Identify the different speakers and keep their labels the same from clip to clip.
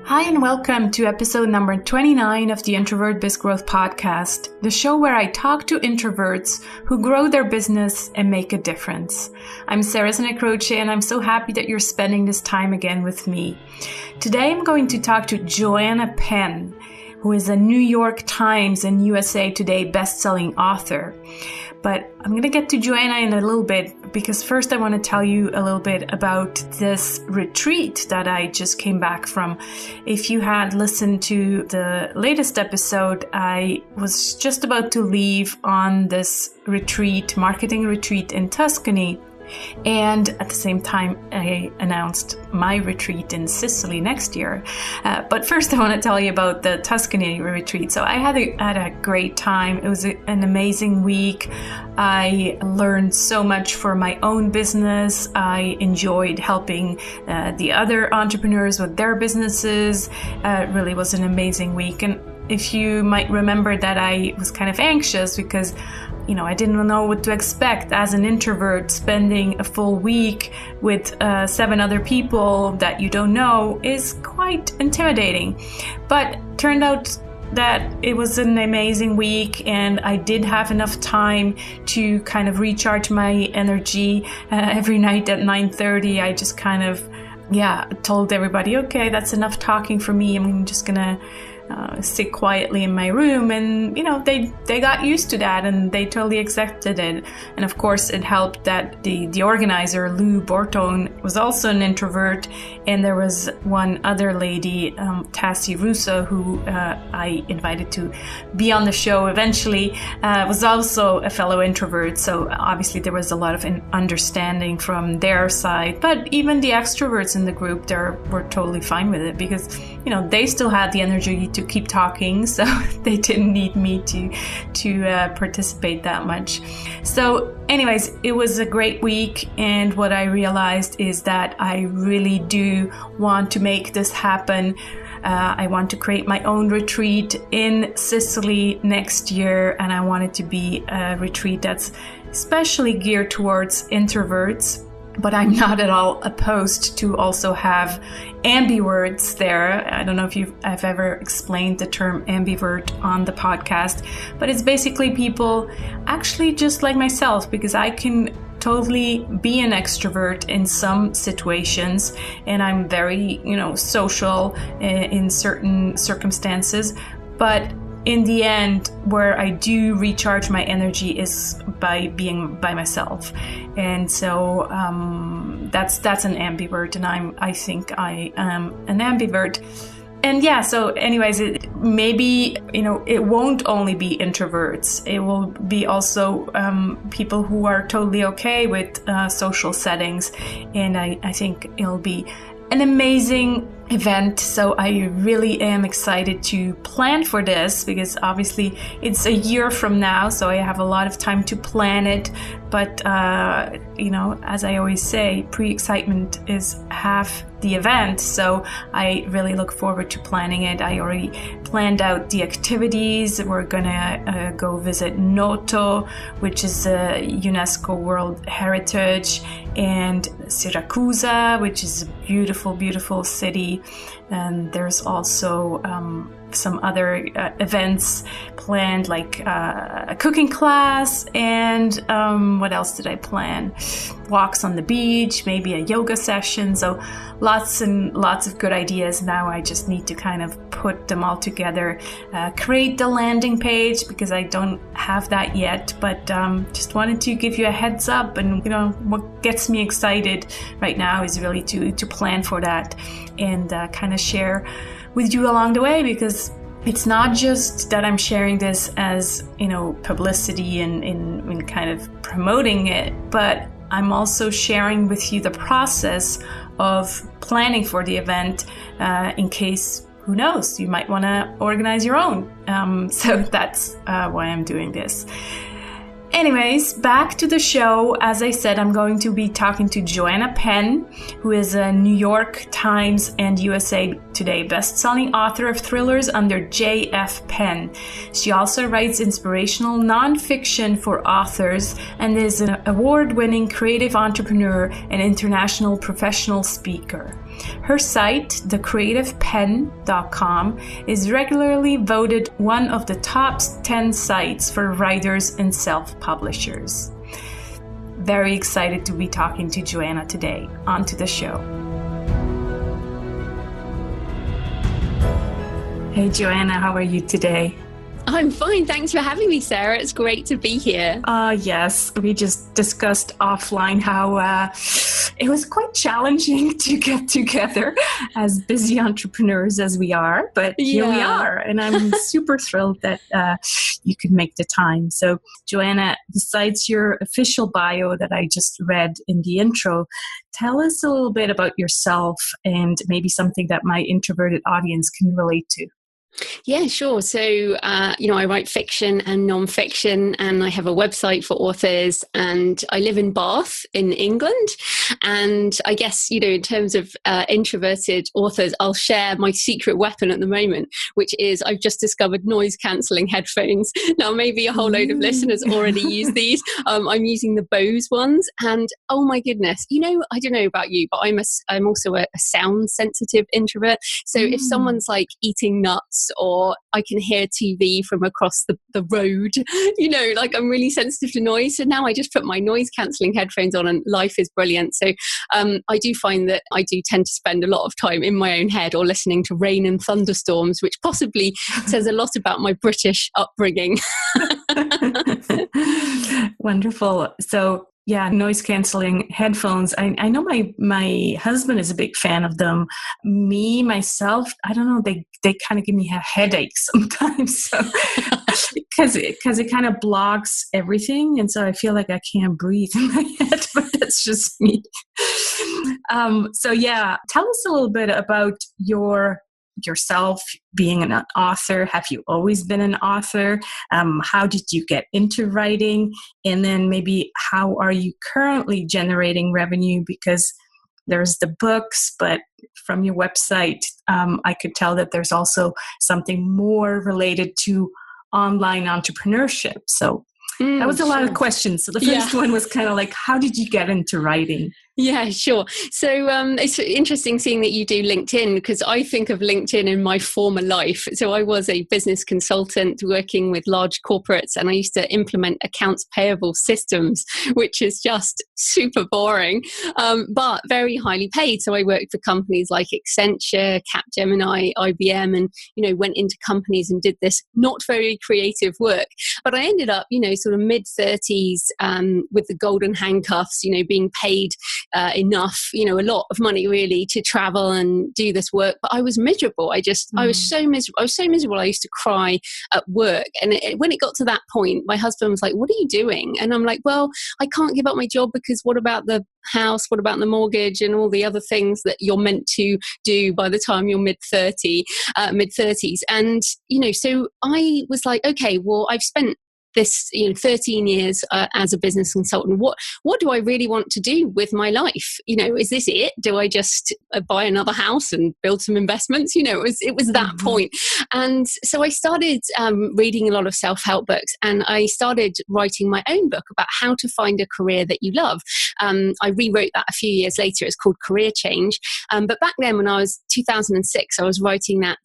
Speaker 1: Hi and welcome to episode number 29 of the Introvert Biz Growth Podcast, the show where I talk to introverts who grow their business and make a difference. I'm Sarah Znekroce and I'm so happy that you're spending this time again with me. Today I'm going to talk to Joanna Penn, who is a New York Times and USA Today best-selling author. But I'm going to get to Joanna in a little bit because first I want to tell you a little bit about this retreat that I just came back from. If you had listened to the latest episode, I was just about to leave on this retreat, marketing retreat in Tuscany. And at the same time, I announced my retreat in Sicily next year. But first, I want to tell you about the Tuscany retreat. So I had a great time. It was an amazing week. I learned so much for my own business. I enjoyed helping the other entrepreneurs with their businesses. It really was an amazing week. And if you might remember that I was kind of anxious because I didn't know what to expect as an introvert. Spending a full week with 7 other people that you don't know is quite intimidating. But turned out that it was an amazing week and I did have enough time to kind of recharge my energy. Every night at 9:30, I just kind of, told everybody, okay, that's enough talking for me. I'm just going to sit quietly in my room, and they got used to that and they totally accepted it. And of course it helped that the organizer, Lou Bortone, was also an introvert, and there was one other lady, Tassie Russo, who I invited to be on the show eventually, was also a fellow introvert. So obviously there was a lot of understanding from their side, but even the extroverts in the group there were totally fine with it because they still had the energy to keep talking, so they didn't need me to participate that much. So anyways, it was a great week, and what I realized is that I really do want to make this happen. I want to create my own retreat in Sicily next year, and I want it to be a retreat that's especially geared towards introverts. But I'm not at all opposed to also have ambiverts there. I don't know if I've ever explained the term ambivert on the podcast, but it's basically people actually just like myself, because I can totally be an extrovert in some situations, and I'm very, social in certain circumstances. But in the end, where I do recharge my energy is by being by myself. And so that's an ambivert, and I think I am an ambivert. And so anyways, it won't only be introverts. It will be also people who are totally okay with social settings. And I think it'll be an amazing event. So I really am excited to plan for this, because obviously it's a year from now, so I have a lot of time to plan it. But as I always say, pre-excitement is half the event, so I really look forward to planning it. I already planned out the activities. We're gonna go visit Noto, which is a UNESCO World Heritage, and Siracusa, which is a beautiful, beautiful city. And there's also some other events planned, like a cooking class, and what else did I plan? Walks on the beach, maybe a yoga session. So lots and lots of good ideas. Now I just need to kind of put them all together, create the landing page, because I don't have that yet, but just wanted to give you a heads up. And what gets me excited right now is really to plan for that and kind of share with you along the way, because it's not just that I'm sharing this as, publicity and kind of promoting it, but I'm also sharing with you the process of planning for the event, in case, who knows, you might want to organize your own. So that's why I'm doing this. Anyways, back to the show. As I said, I'm going to be talking to Joanna Penn, who is a New York Times and USA Today best-selling author of thrillers under J.F. Penn. She also writes inspirational nonfiction for authors and is an award-winning creative entrepreneur and international professional speaker. Her site, thecreativepen.com, is regularly voted one of the top 10 sites for writers and self-publishers. Very excited to be talking to Joanna today. On to the show. Hey Joanna, how are you today?
Speaker 2: I'm fine. Thanks for having me, Sarah. It's great to be here.
Speaker 1: Yes, we just discussed offline how it was quite challenging to get together as busy entrepreneurs as we are, but here we are. And I'm super thrilled that you could make the time. So Joanna, besides your official bio that I just read in the intro, tell us a little bit about yourself and maybe something that my introverted audience can relate to.
Speaker 2: Yeah, sure. So, I write fiction and nonfiction, and I have a website for authors, and I live in Bath in England. And I guess, in terms of introverted authors, I'll share my secret weapon at the moment, which is I've just discovered noise cancelling headphones. Now, maybe a whole load of listeners already use these. I'm using the Bose ones, and oh my goodness, I don't know about you, but I'm also a sound sensitive introvert. So if someone's like eating nuts, or I can hear TV from across the road, I'm really sensitive to noise. So now I just put my noise cancelling headphones on and life is brilliant. So I do find that I do tend to spend a lot of time in my own head or listening to rain and thunderstorms, which possibly says a lot about my British upbringing.
Speaker 1: Wonderful. So yeah, noise canceling headphones. I know my husband is a big fan of them. Me, myself, I don't know, they kind of give me a headache sometimes. So, because it kind of blocks everything. And so I feel like I can't breathe in my head, but that's just me. So yeah, tell us a little bit about yourself being an author. Have you always been an author? How did you get into writing? And then maybe how are you currently generating revenue? Because there's the books, but from your website, I could tell that there's also something more related to online entrepreneurship. So that was a lot of questions. So the first one was kind of like, how did you get into writing?
Speaker 2: Yeah, sure. So it's interesting seeing that you do LinkedIn, because I think of LinkedIn in my former life. So I was a business consultant working with large corporates, and I used to implement accounts payable systems, which is just super boring, but very highly paid. So I worked for companies like Accenture, Capgemini, IBM, and, went into companies and did this not very creative work. But I ended up, sort of mid-30s with the golden handcuffs, being paid enough, a lot of money really to travel and do this work. But I was miserable. I was so miserable. I used to cry at work. And when it got to that point, my husband was like, "What are you doing?" And I'm like, "Well, I can't give up my job because what about the house? What about the mortgage and all the other things that you're meant to do by the time you're mid-30s?" And, so I was like, okay, well, I've spent this 13 years as a business consultant. What do I really want to do with my life? Is this it? Do I just buy another house and build some investments? It was that point. And so I started reading a lot of self-help books, and I started writing my own book about how to find a career that you love. I rewrote that a few years later. It's called Career Change. But back then, when I was 2006, I was writing that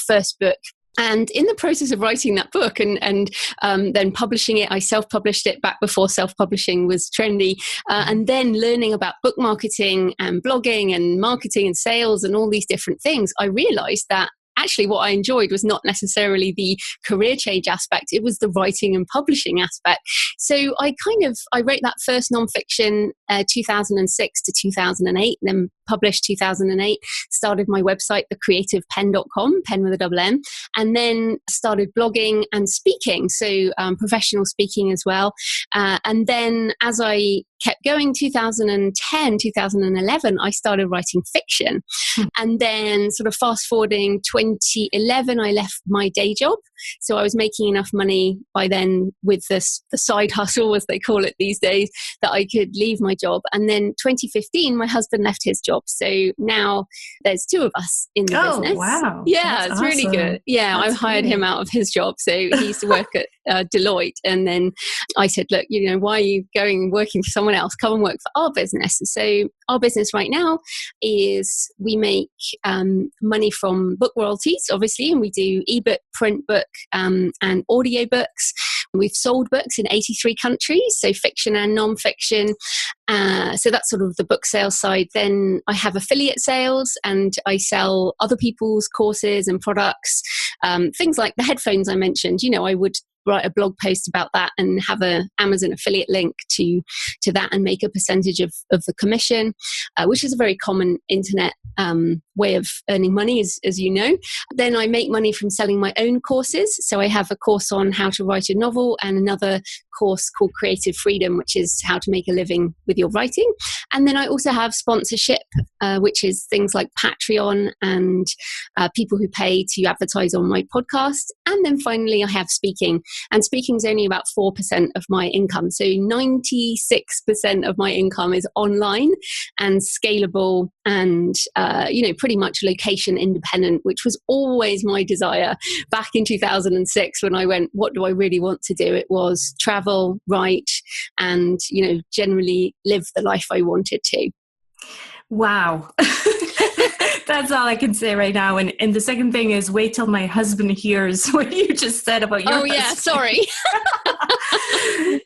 Speaker 2: first book. And in the process of writing that book and then publishing it, I self-published it back before self-publishing was trendy. And then learning about book marketing and blogging and marketing and sales and all these different things, I realized that actually what I enjoyed was not necessarily the career change aspect. It was the writing and publishing aspect. So I wrote that first nonfiction 2006 to 2008, then published 2008, started my website, thecreativepen.com, pen with a double N, and then started blogging and speaking, so professional speaking as well. And then as I kept going, 2010, 2011, I started writing fiction. And then sort of fast forwarding 2011, I left my day job. So I was making enough money by then with the side hustle, as they call it these days, that I could leave my job. And then 2015, my husband left his job. jobs. So now there's two of us in the business.
Speaker 1: Wow.
Speaker 2: Yeah,
Speaker 1: That's
Speaker 2: it's really
Speaker 1: awesome.
Speaker 2: good. Yeah, I hired him out of his job. So he used to work at Deloitte. And then I said, look, why are you going working for someone else? Come and work for our business. So our business right now is we make money from book royalties, obviously, and we do ebook, print book, and audio books. We've sold books in 83 countries, so fiction and non-fiction. So that's sort of the book sales side. Then I have affiliate sales, and I sell other people's courses and products. Things like the headphones I mentioned. I would write a blog post about that and have a Amazon affiliate link to that and make a percentage of the commission, which is a very common internet way of earning money, as you know. Then I make money from selling my own courses. So I have a course on how to write a novel and another course called Creative Freedom, which is how to make a living with your writing. And then I also have sponsorship, which is things like Patreon and people who pay to advertise on my podcast. And then finally, I have speaking. And speaking is only about 4% of my income. So 96% of my income is online and scalable and, pretty much location independent, which was always my desire. Back in 2006, when I went, what do I really want to do? It was travel, write, and, generally live the life I wanted to.
Speaker 1: Wow. That's all I can say right now. And the second thing is, wait till my husband hears what you just said about your husband.
Speaker 2: Yeah, sorry.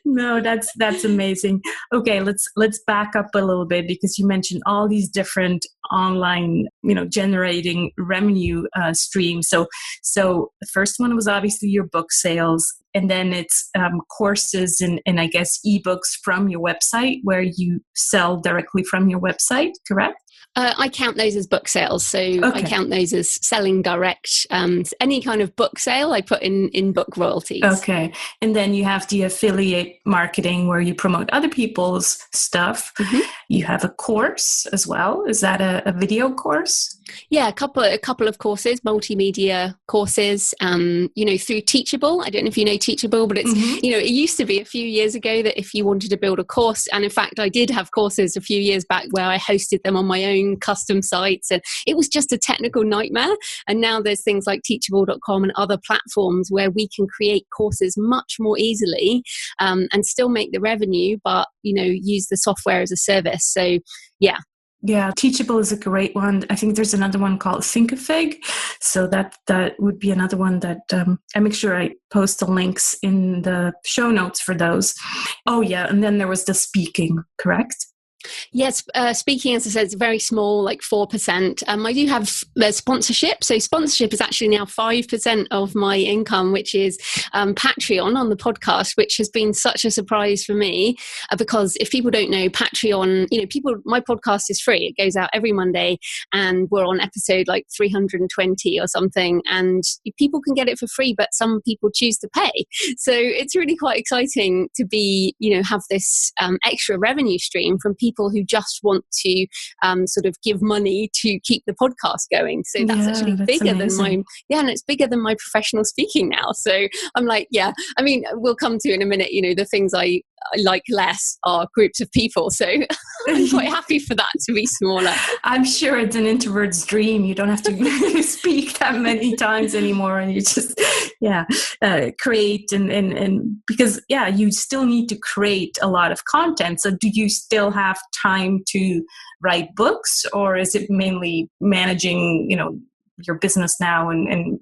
Speaker 1: No, that's amazing. Okay, let's back up a little bit, because you mentioned all these different online, generating revenue streams. So the first one was obviously your book sales, and then it's courses and I guess ebooks from your website where you sell directly from your website, correct?
Speaker 2: I count those as book sales. So okay. I count those as selling direct. Any kind of book sale I put in book royalties.
Speaker 1: Okay. And then you have the affiliate marketing where you promote other people's stuff. Mm-hmm. You have a course as well. Is that a video course?
Speaker 2: Yeah, a couple of courses, multimedia courses, through Teachable. I don't know if you know Teachable, but it's, it used to be a few years ago that if you wanted to build a course, and in fact, I did have courses a few years back where I hosted them on my own custom sites, and it was just a technical nightmare. And now there's things like teachable.com and other platforms where we can create courses much more easily and still make the revenue, but, use the software as a service. So, yeah.
Speaker 1: Yeah, Teachable is a great one. I think there's another one called Thinkafig. So that would be another one that I make sure I post the links in the show notes for those. Oh, yeah. And then there was the speaking, correct?
Speaker 2: Yes, speaking, as I said, it's very small, like 4%. I do have sponsorship. So sponsorship is actually now 5% of my income, which is Patreon on the podcast, which has been such a surprise for me because if people don't know, Patreon, my podcast is free. It goes out every Monday and we're on episode like 320 or something. And people can get it for free, but some people choose to pay. So it's really quite exciting to be, have this extra revenue stream from people who just want to sort of give money to keep the podcast going. So that's actually bigger than and it's bigger than my professional speaking now. So I'm like, we'll come to in a minute, the things I like less are groups of people. So I'm quite happy for that to be smaller.
Speaker 1: I'm sure it's an introvert's dream. You don't have to speak that many times anymore. And you just, create and because, you still need to create a lot of content. So do you still have time to write books, or is it mainly managing, your business now and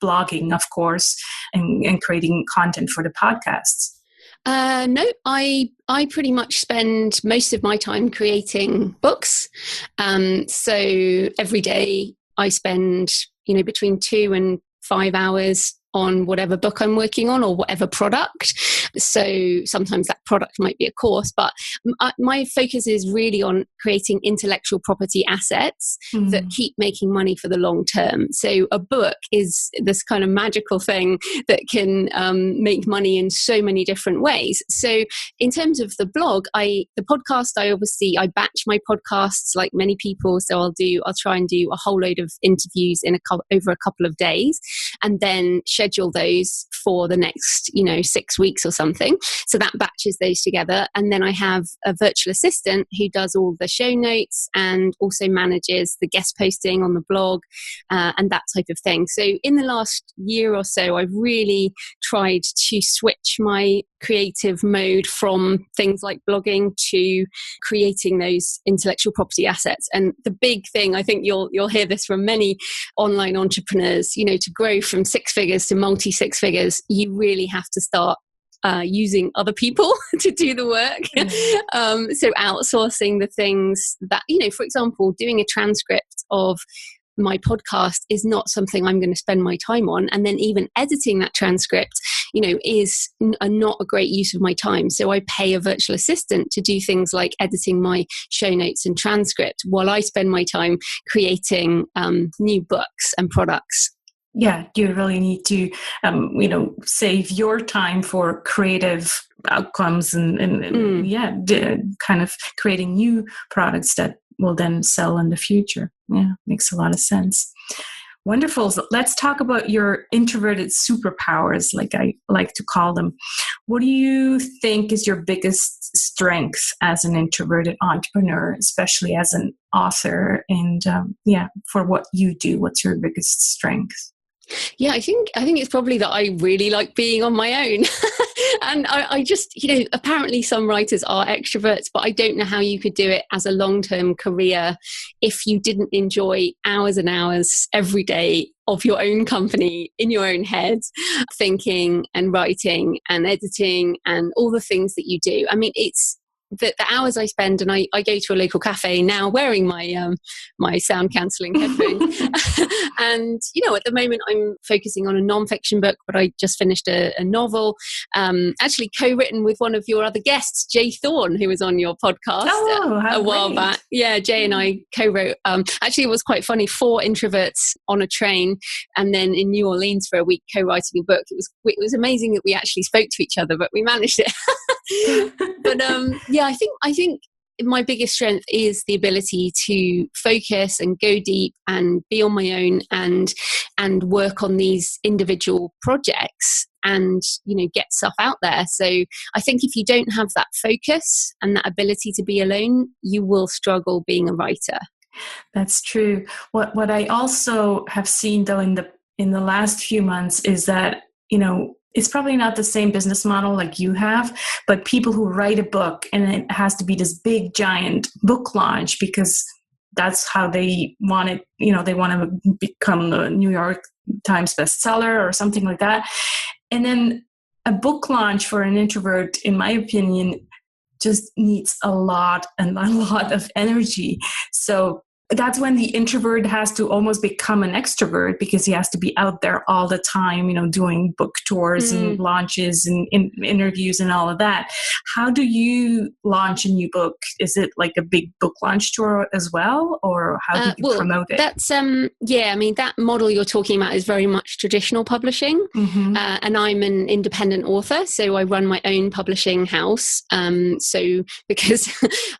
Speaker 1: blogging, of course, and creating content for the podcasts?
Speaker 2: No, I pretty much spend most of my time creating books. So every day I spend, between 2 and 5 hours on whatever book I'm working on or whatever product. So sometimes that product might be a course, but my focus is really on creating intellectual property assets that keep making money for the long term. So a book is this kind of magical thing that can make money in so many different ways. So in terms of the blog, the podcast, I batch my podcasts like many people. So I'll try and do a whole load of interviews over a couple of days and then schedule those for the next, 6 weeks or something. something. So that batches those together. And then I have a virtual assistant who does all the show notes and also manages the guest posting on the blog and that type of thing. So in the last year or so, I've really tried to switch my creative mode from things like blogging to creating those intellectual property assets. And the big thing, I think you'll hear this from many online entrepreneurs, to grow from 6 figures to multi 6 figures, you really have to start using other people to do the work. So outsourcing the things that, for example, doing a transcript of my podcast is not something I'm going to spend my time on. And then even editing that transcript, is not a great use of my time. So I pay a virtual assistant to do things like editing my show notes and transcript while I spend my time creating new books and products.
Speaker 1: Yeah, you really need to, save your time for creative outcomes and kind of creating new products that will then sell in the future. Yeah, makes a lot of sense. Wonderful. So let's talk about your introverted superpowers, like I like to call them. What do you think is your biggest strength as an introverted entrepreneur, especially as an author? And for what you do, what's your biggest strength?
Speaker 2: Yeah, I think it's probably that I really like being on my own. And I just, apparently some writers are extroverts, but I don't know how you could do it as a long-term career if you didn't enjoy hours and hours every day of your own company in your own head, thinking and writing and editing and all the things that you do. I mean, it's the hours I spend, and I go to a local cafe now wearing my my sound cancelling headphones. And at the moment I'm focusing on a non-fiction book, but I just finished a novel, actually co-written with one of your other guests, Jay Thorne, who was on your podcast a while back. Yeah, Jay and I co-wrote. Actually, it was quite funny. 4 introverts on a train, and then in New Orleans for a week co-writing a book. It was amazing that we actually spoke to each other, but we managed it. But I think my biggest strength is the ability to focus and go deep and be on my own and work on these individual projects and get stuff out there. So I think if you don't have that focus and that ability to be alone, you will struggle being a writer.
Speaker 1: That's true. What I also have seen though in the last few months is that it's probably not the same business model like you have, but people who write a book and it has to be this big giant book launch because that's how they want it. They want to become a New York Times bestseller or something like that. And then a book launch for an introvert, in my opinion, just needs a lot of energy. So that's when the introvert has to almost become an extrovert because he has to be out there all the time, doing book tours and launches and interviews and all of that. How do you launch a new book? Is it like a big book launch tour as well? Or how do you promote it?
Speaker 2: That's, that model you're talking about is very much traditional publishing. Mm-hmm. And I'm an independent author, so I run my own publishing house. So because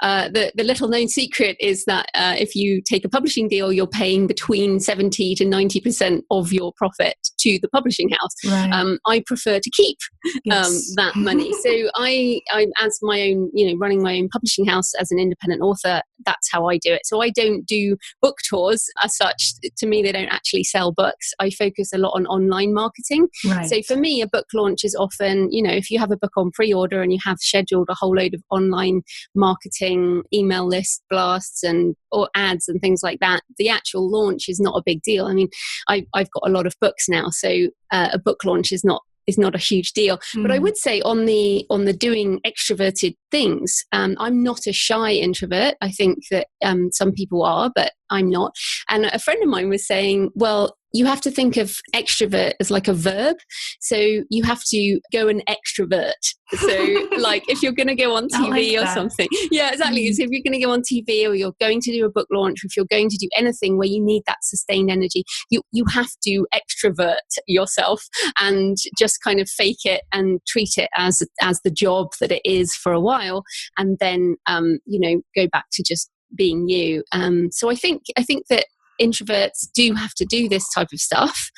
Speaker 2: the little known secret is that if you take a publishing deal, you're paying between 70 to 90% of your profit to the publishing house. Right. I prefer to keep that money. So I'm as my own, running my own publishing house as an independent author, that's how I do it. So I don't do book tours as such. To me, they don't actually sell books. I focus a lot on online marketing. Right. So for me, a book launch is often, if you have a book on pre-order and you have scheduled a whole load of online marketing, email list blasts or ads and things like that, the actual launch is not a big deal. I mean, I've got a lot of books now, so a book launch is not a huge deal. But I would say on the doing extroverted things, I'm not a shy introvert. I think that some people are, but I'm not. And a friend of mine was saying, well, you have to think of extrovert as like a verb. So you have to go and extrovert. So like if you're going to go on TV or something. Yeah, exactly. So if you're going to go on TV or you're going to do a book launch, or if you're going to do anything where you need that sustained energy, you have to extrovert yourself and just kind of fake it and treat it as the job that it is for a while. And then, go back to just being you. So I think that introverts do have to do this type of stuff,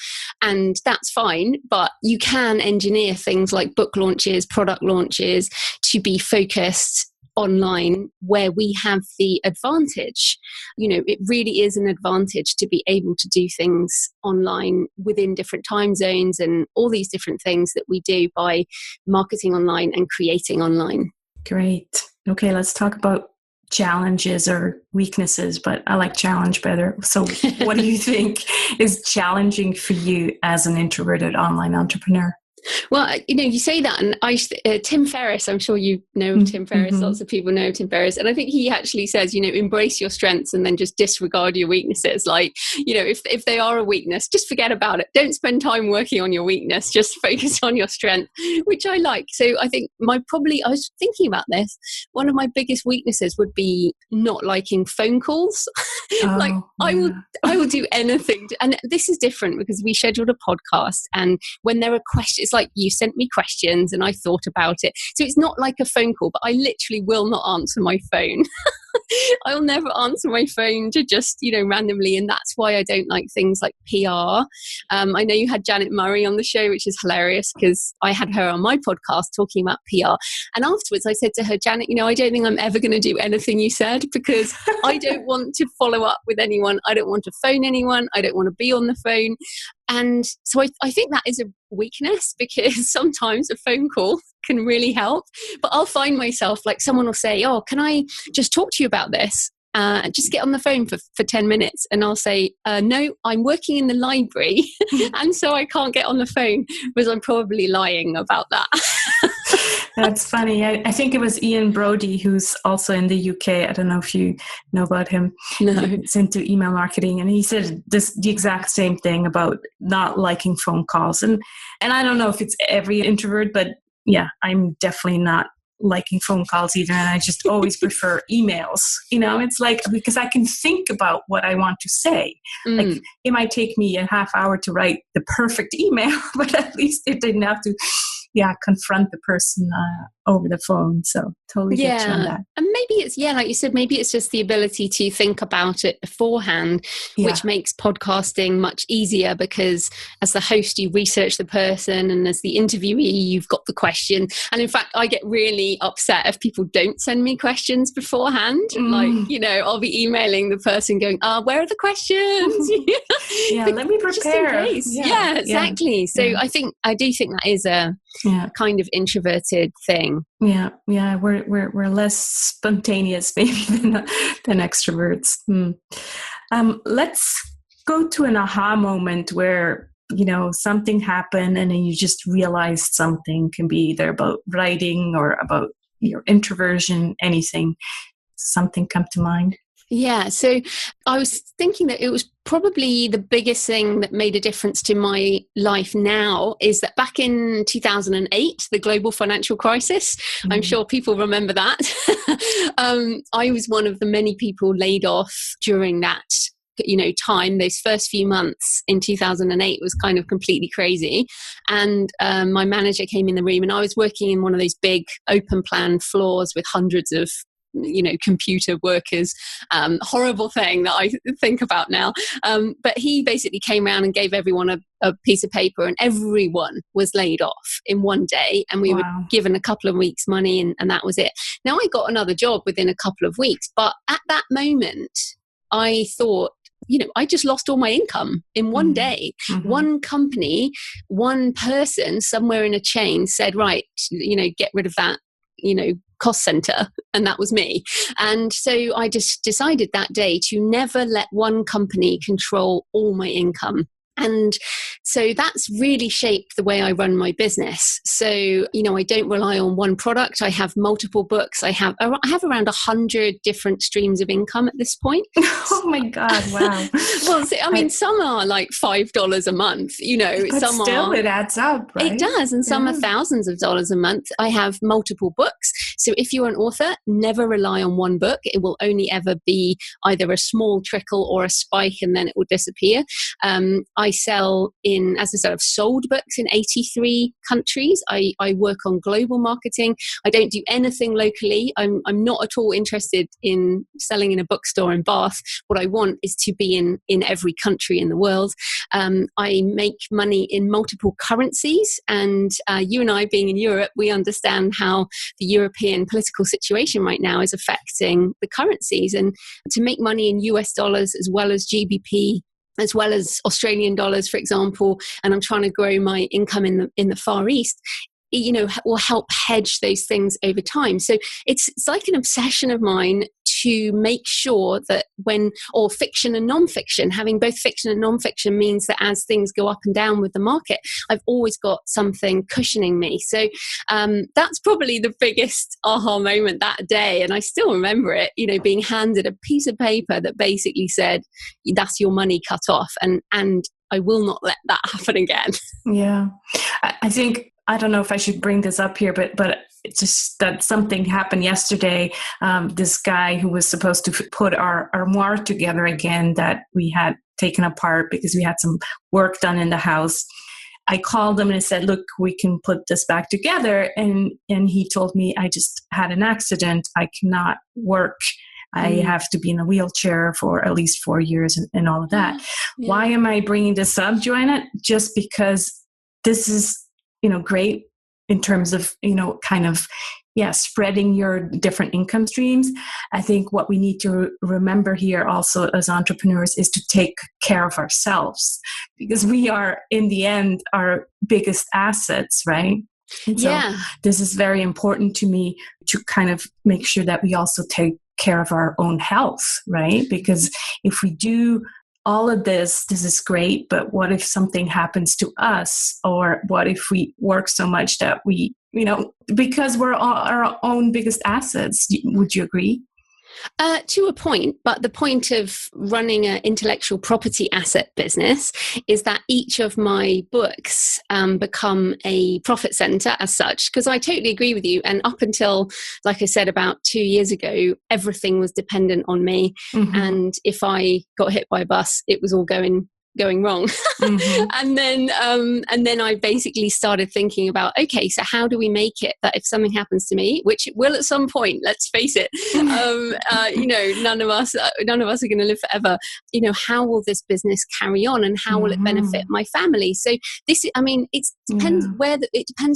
Speaker 2: and that's fine, but you can engineer things like book launches, product launches to be focused online, where we have the advantage. It really is an advantage to be able to do things online within different time zones and all these different things that we do by marketing online and creating online.
Speaker 1: Great. Okay, let's talk about challenges or weaknesses, but I like challenge better. So what do you think is challenging for you as an introverted online entrepreneur?
Speaker 2: Well, you say that, and Tim Ferriss, I'm sure you know of Tim Ferriss, mm-hmm. Lots of people know Tim Ferriss, and I think he actually says, embrace your strengths and then just disregard your weaknesses. Like, if they are a weakness, just forget about it. Don't spend time working on your weakness, just focus on your strength, which I like. So I think I was thinking about this, one of my biggest weaknesses would be not liking phone calls. I will do anything. And this is different because we scheduled a podcast, and when there are questions, like you sent me questions and I thought about it. So it's not like a phone call, but I literally will not answer my phone. I'll never answer my phone to just, randomly. And that's why I don't like things like PR. I know you had Janet Murray on the show, which is hilarious because I had her on my podcast talking about PR. And afterwards I said to her, Janet, I don't think I'm ever going to do anything you said because I don't want to follow up with anyone. I don't want to phone anyone. I don't want to be on the phone. And so I think that is a weakness because sometimes a phone call can really help. But I'll find myself, like, someone will say, oh, can I just talk to you about this? Just get on the phone for 10 minutes. And I'll say, no, I'm working in the library. And so I can't get on the phone because I'm probably lying about that.
Speaker 1: That's funny. I think it was Ian Brody, who's also in the UK. I don't know if you know about him.
Speaker 2: No.
Speaker 1: He's into email marketing. And he said the exact same thing about not liking phone calls. And I don't know if it's every introvert, but yeah, I'm definitely not liking phone calls either. And I just always prefer emails. It's like, because I can think about what I want to say. Like, it might take me a half hour to write the perfect email, but at least it didn't have to confront the person over the phone. So totally get you on that.
Speaker 2: And maybe it's, like you said, maybe it's just the ability to think about it beforehand, which makes podcasting much easier because as the host, you research the person, and as the interviewee, you've got the question. And in fact, I get really upset if people don't send me questions beforehand. Like, I'll be emailing the person going, where are the questions?
Speaker 1: Let me prepare.
Speaker 2: Yeah, exactly. So I do think that is a kind of introverted thing.
Speaker 1: We're less spontaneous maybe than extroverts. Let's go to an aha moment where something happened and then you just realized something. Can be either about writing or about your introversion, anything. Something come to mind?
Speaker 2: Yeah, so I was thinking that it was probably the biggest thing that made a difference to my life now is that back in 2008, the global financial crisis, I'm sure people remember that. I was one of the many people laid off during that time. Those first few months in 2008 was kind of completely crazy. And my manager came in the room, and I was working in one of those big open plan floors with hundreds of computer workers, horrible thing that I think about now. But he basically came around and gave everyone a piece of paper, and everyone was laid off in one day. And we were given a couple of weeks' money, and that was it. Now I got another job within a couple of weeks, but at that moment, I thought, I just lost all my income in one day. One company, one person somewhere in a chain said, right, get rid of that, cost center, and that was me. And so I just decided that day to never let one company control all my income. And so that's really shaped the way I run my business. So, I don't rely on one product. I have multiple books. I have around 100 different streams of income at this point.
Speaker 1: Oh my God. Wow.
Speaker 2: Well, some are like $5 a month,
Speaker 1: but
Speaker 2: some
Speaker 1: still it adds up, right?
Speaker 2: It does. And some are thousands of dollars a month. I have multiple books. So if you're an author, never rely on one book. It will only ever be either a small trickle or a spike, and then it will disappear. I sell as I said, I've sold books in 83 countries. I work on global marketing. I don't do anything locally. I'm not at all interested in selling in a bookstore in Bath. What I want is to be in every country in the world. I make money in multiple currencies, and you and I, being in Europe, we understand how the European political situation right now is affecting the currencies. And to make money in US dollars as well as GBP, as well as Australian dollars, for example, and I'm trying to grow my income in the Far East, will help hedge those things over time. So it's like an obsession of mine to make sure that or fiction and non-fiction, having both fiction and non-fiction means that as things go up and down with the market, I've always got something cushioning me. So that's probably the biggest aha moment that day. And I still remember it, being handed a piece of paper that basically said, that's your money cut off. And I will not let that happen again.
Speaker 1: Yeah. I think, I don't know if I should bring this up here, but it's just that something happened yesterday. This guy who was supposed to put our armoire together again that we had taken apart because we had some work done in the house. I called him and I said, look, we can put this back together. And he told me, I just had an accident. I cannot work. I have to be in a wheelchair for at least 4 years and all of that. Yeah. Why am I bringing this up, Joanna? Just because this is, great in terms of, spreading your different income streams. I think what we need to remember here also as entrepreneurs is to take care of ourselves, because we are, in the end, our biggest assets, right? And so this is very important to me to kind of make sure that we also take care of our own health, right? Because if we do all of this is great, but what if something happens to us? Or what if we work so much that we, because we're our own biggest assets? Would you agree?
Speaker 2: To a point, but the point of running an intellectual property asset business is that each of my books become a profit center as such, because I totally agree with you. And up until, like I said, about 2 years ago, everything was dependent on me. Mm-hmm. And if I got hit by a bus, it was all going wrong. Mm-hmm. and then I basically started thinking about, okay, so how do we make it that if something happens to me, which it will at some point, let's face it, none of us are going to live forever. How will this business carry on, and how will it benefit my family? So it depends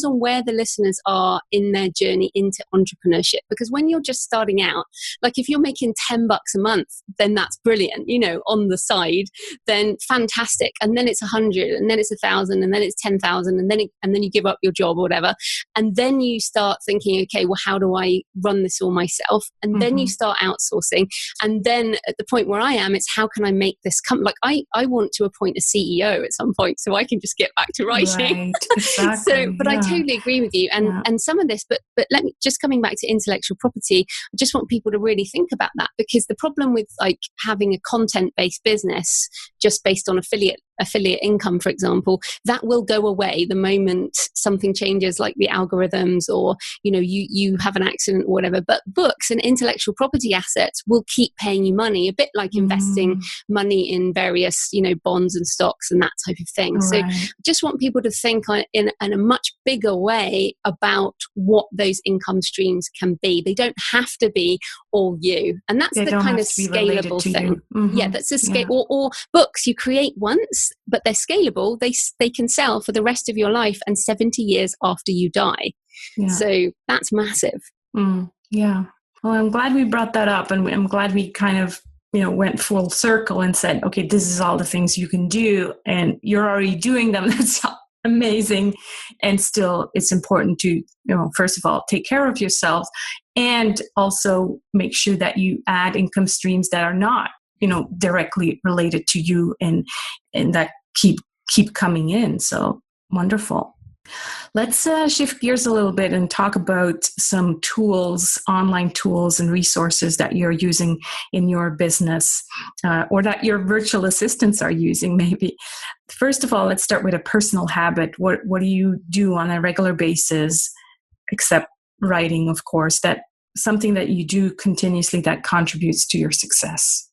Speaker 2: on where the listeners are in their journey into entrepreneurship. Because when you're just starting out, like if you're making $10 a month, then that's brilliant. On the side, then fantastic. And then it's 100, and then it's 1,000, and then it's 10,000, and then you give up your job or whatever. And then you start thinking, okay, well, how do I run this all myself? And then you start outsourcing. And then at the point where I am, it's how can I make this come? Like I want to appoint a CEO at some point so I can just get back to writing. Right, exactly. But I totally agree with you. And some of this, but let me just coming back to intellectual property, I just want people to really think about that, because the problem with like having a content-based business just based on affiliate income, for example, that will go away the moment something changes, like the algorithms, or you have an accident or whatever. But books and intellectual property assets will keep paying you money, a bit like investing money in various bonds and stocks and that type of thing. Right. So I just want people to think in a much bigger way about what those income streams can be. They don't have to be all you, and that's the kind of scalable thing. Yeah, that's a scale. Or books you create once, but they're scalable. They can sell for the rest of your life and 70 years after you die. Yeah. So that's massive.
Speaker 1: Yeah. Well, I'm glad we brought that up, and I'm glad we kind of went full circle and said, okay, this is all the things you can do, and you're already doing them. That's amazing. And still, it's important to first of all take care of yourself, and also make sure that you add income streams that are not directly related to you, and that keep coming in. So wonderful. Let's shift gears a little bit and talk about some tools, online tools and resources that you're using in your business, or that your virtual assistants are using maybe. First of all, let's start with a personal habit. What do you do on a regular basis, except writing, of course, that something that you do continuously that contributes to your success?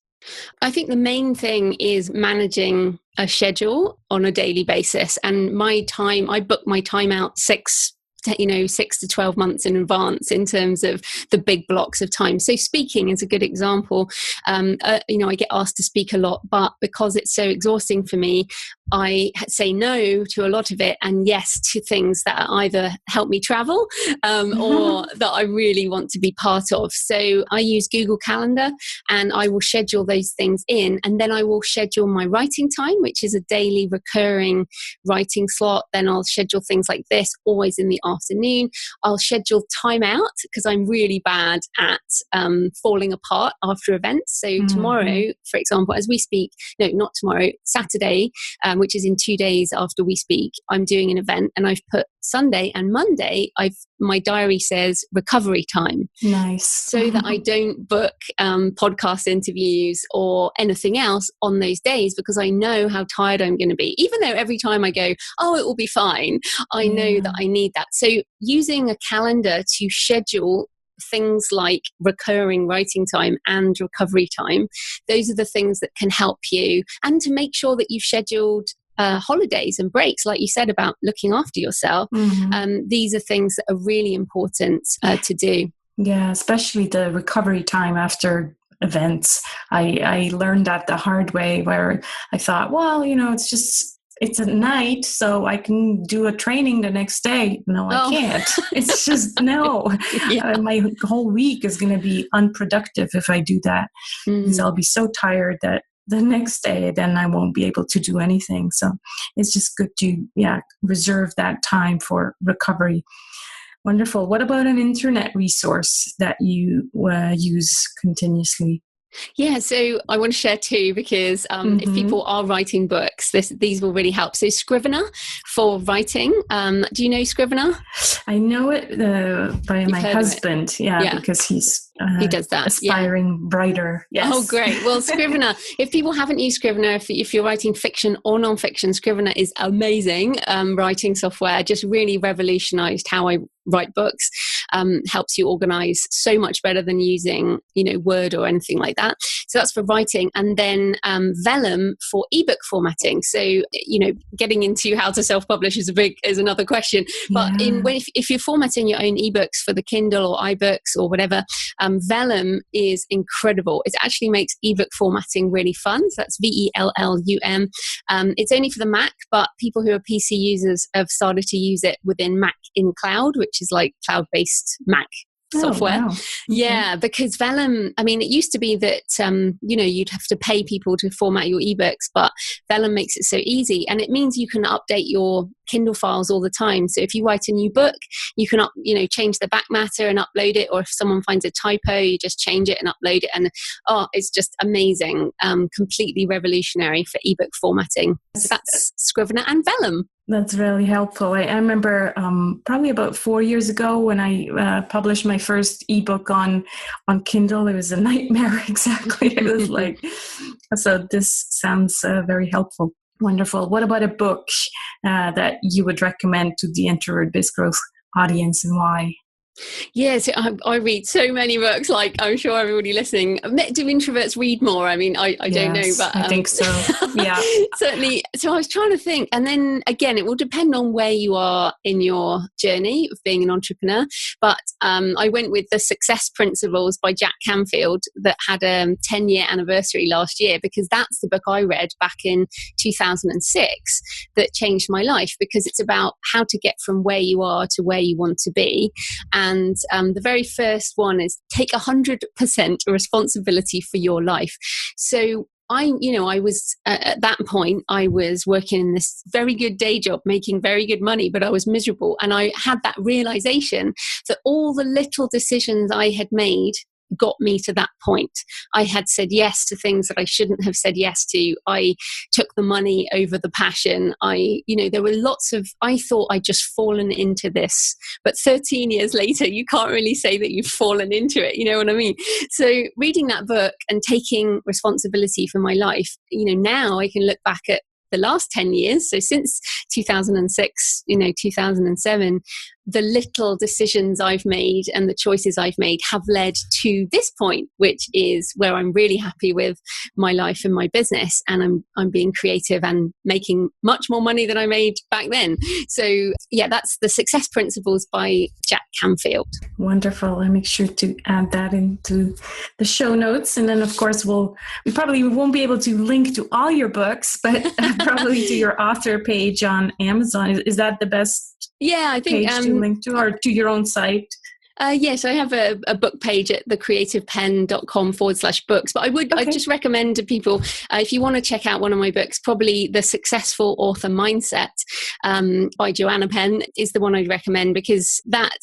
Speaker 2: I think the main thing is managing a schedule on a daily basis. And my time, I book my time out 6 to 12 months in advance in terms of the big blocks of time. So speaking is a good example. I get asked to speak a lot, but because it's so exhausting for me, I say no to a lot of it and yes to things that either help me travel or that I really want to be part of. So I use Google Calendar and I will schedule those things in, and then I will schedule my writing time, which is a daily recurring writing slot. Then I'll schedule things like this always in the afternoon. I'll schedule time out because I'm really bad at falling apart after events. So tomorrow, for example, as we speak, no, not tomorrow, Saturday, which is in 2 days after we speak, I'm doing an event and I've put Sunday and Monday, my diary says recovery time.
Speaker 1: Nice.
Speaker 2: So that I don't book podcast interviews or anything else on those days, because I know how tired I'm going to be. Even though every time I go, oh, it will be fine, I know that I need that. So using a calendar to schedule things like recurring writing time and recovery time, those are the things that can help you, and to make sure that you've scheduled holidays and breaks, like you said about looking after yourself. These are things that are really important to do.
Speaker 1: Yeah, especially the recovery time after events. I learned that the hard way, where I thought, well, it's at night, so I can do a training the next day. No, I can't. It's just, no. My whole week is going to be unproductive if I do that, because I'll be so tired that the next day, then I won't be able to do anything. So it's just good to, reserve that time for recovery. Wonderful. What about an internet resource that you use continuously?
Speaker 2: Yeah, so I want to share two, because if people are writing books, these will really help. So Scrivener for writing. Do you know Scrivener?
Speaker 1: I know it by my husband. Yeah, because he does that. Aspiring writer. Yes.
Speaker 2: Oh, great. Well, Scrivener, if people haven't used Scrivener, if you're writing fiction or nonfiction, Scrivener is amazing writing software. Just really revolutionized how I write books. Helps you organize so much better than using, Word or anything like that. So that's for writing. And then Vellum for ebook formatting. So, getting into how to self-publish is another question. But if you're formatting your own ebooks for the Kindle or iBooks or whatever, Vellum is incredible. It actually makes ebook formatting really fun. So that's Vellum. It's only for the Mac, but people who are PC users have started to use it within Mac in Cloud, which is like cloud-based Mac software.
Speaker 1: Oh, wow.
Speaker 2: Yeah, because Vellum, it used to be that, you'd have to pay people to format your ebooks, but Vellum makes it so easy. And it means you can update your Kindle files all the time. So if you write a new book, you can change the back matter and upload it. Or if someone finds a typo, you just change it and upload it. And it's just amazing. Completely revolutionary for ebook formatting. So that's Scrivener and Vellum.
Speaker 1: That's really helpful. I remember probably about 4 years ago when I published my first ebook on Kindle. It was a nightmare. Exactly. It was like, so this sounds very helpful. Wonderful. What about a book that you would recommend to the Introvert Biz Growth audience, and why?
Speaker 2: Yes, I read so many books, like I'm sure everybody listening. Do introverts read more? I don't know, but
Speaker 1: I think so. Yeah.
Speaker 2: Certainly. So I was trying to think, and then again, it will depend on where you are in your journey of being an entrepreneur. But I went with The Success Principles by Jack Canfield that had a 10-year anniversary last year, because that's the book I read back in 2006 that changed my life, because it's about how to get from where you are to where you want to be. And the very first one is take 100% responsibility for your life. So I was at that point, I was working in this very good day job, making very good money, but I was miserable. And I had that realization that all the little decisions I had made got me to that point. I had said yes to things that I shouldn't have said yes to. I took the money over the passion. There were I thought I'd just fallen into this, but 13 years later, you can't really say that you've fallen into it. You know what I mean? So reading that book and taking responsibility for my life, now I can look back at the last 10 years, so since 2006, 2007, the little decisions I've made and the choices I've made have led to this point, which is where I'm really happy with my life and my business, and I'm being creative and making much more money than I made back then. So yeah, that's the Success Principles by Jack Canfield.
Speaker 1: Wonderful. I'll make sure to add that into the show notes. And then of course we probably won't be able to link to all your books, but probably to your author page on Amazon. Is that the best
Speaker 2: I think
Speaker 1: page to link to, or to your own site?
Speaker 2: Yes, I have a book page at thecreativepenn.com/books. But I'd just recommend to people, if you want to check out one of my books, probably The Successful Author Mindset by Joanna Penn is the one I'd recommend, because that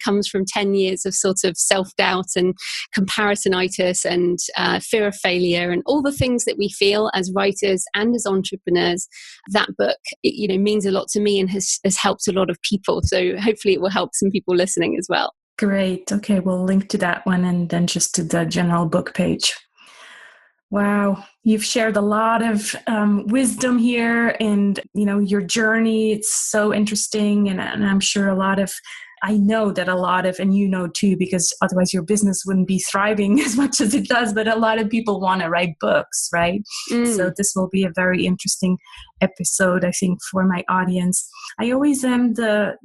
Speaker 2: comes from 10 years of sort of self-doubt and comparisonitis and fear of failure and all the things that we feel as writers and as entrepreneurs. That book, means a lot to me and has helped a lot of people. So hopefully it will help some people listening as well.
Speaker 1: Great. Okay, we'll link to that one and then just to the general book page. Wow, you've shared a lot of wisdom here, and your journey. It's so interesting, and I'm sure I know that a lot of, and too, because otherwise your business wouldn't be thriving as much as it does, but a lot of people want to write books, right? So this will be a very interesting episode, I think, for my audience. I always end the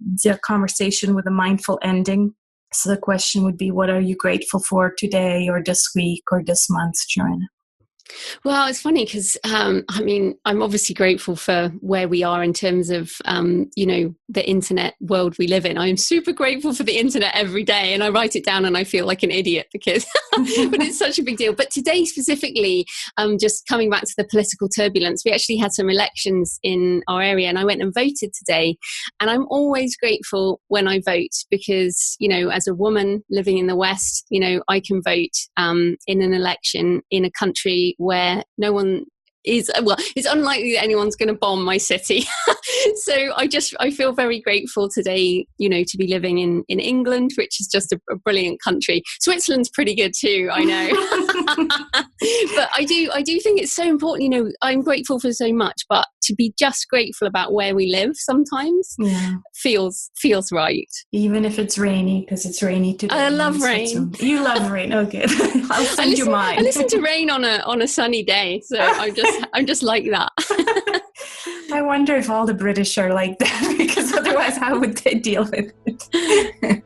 Speaker 1: conversation with a mindful ending. So the question would be, what are you grateful for today or this week or this month, Joanna?
Speaker 2: Well, it's funny because, I'm obviously grateful for where we are in terms of, the internet world we live in. I am super grateful for the internet every day, and I write it down and I feel like an idiot because, but it's such a big deal. But today specifically, just coming back to the political turbulence, we actually had some elections in our area and I went and voted today. And I'm always grateful when I vote because, as a woman living in the West, I can vote in an election in a country where no one is, it's unlikely that anyone's going to bomb my city. So I feel very grateful today, to be living in England, which is just a brilliant country. Switzerland's pretty good too, I know. But I do think it's so important, I'm grateful for so much, but to be just grateful about where we live sometimes feels right.
Speaker 1: Even if it's rainy, because it's rainy today.
Speaker 2: I love rain.
Speaker 1: You love rain. Okay. I'll send you mine.
Speaker 2: I listen to rain on a sunny day. So I'm just like that.
Speaker 1: I wonder if all the British are like that, because otherwise how would they deal with it?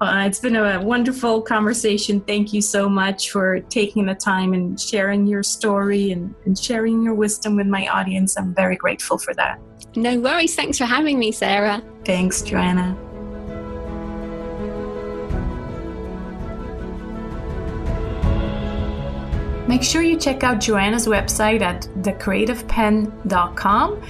Speaker 1: It's been a wonderful conversation. Thank you so much for taking the time and sharing your story and sharing your wisdom with my audience. I'm very grateful for that.
Speaker 2: No worries. Thanks for having me, Sarah.
Speaker 1: Thanks, Joanna. Make sure you check out Joanna's website at thecreativepenn.com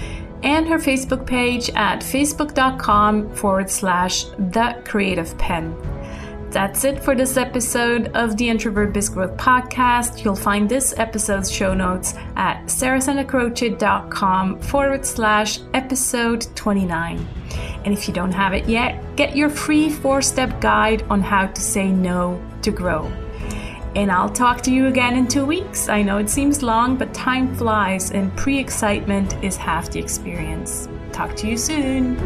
Speaker 1: and her Facebook page at facebook.com/thecreativepenn. That's it for this episode of the Introvert Biz Growth Podcast. You'll find this episode's show notes at sarahsanacroce.com/episode 29. And if you don't have it yet, get your free 4-step guide on how to say no to grow. And I'll talk to you again in 2 weeks. I know it seems long, but time flies and pre-excitement is half the experience. Talk to you soon.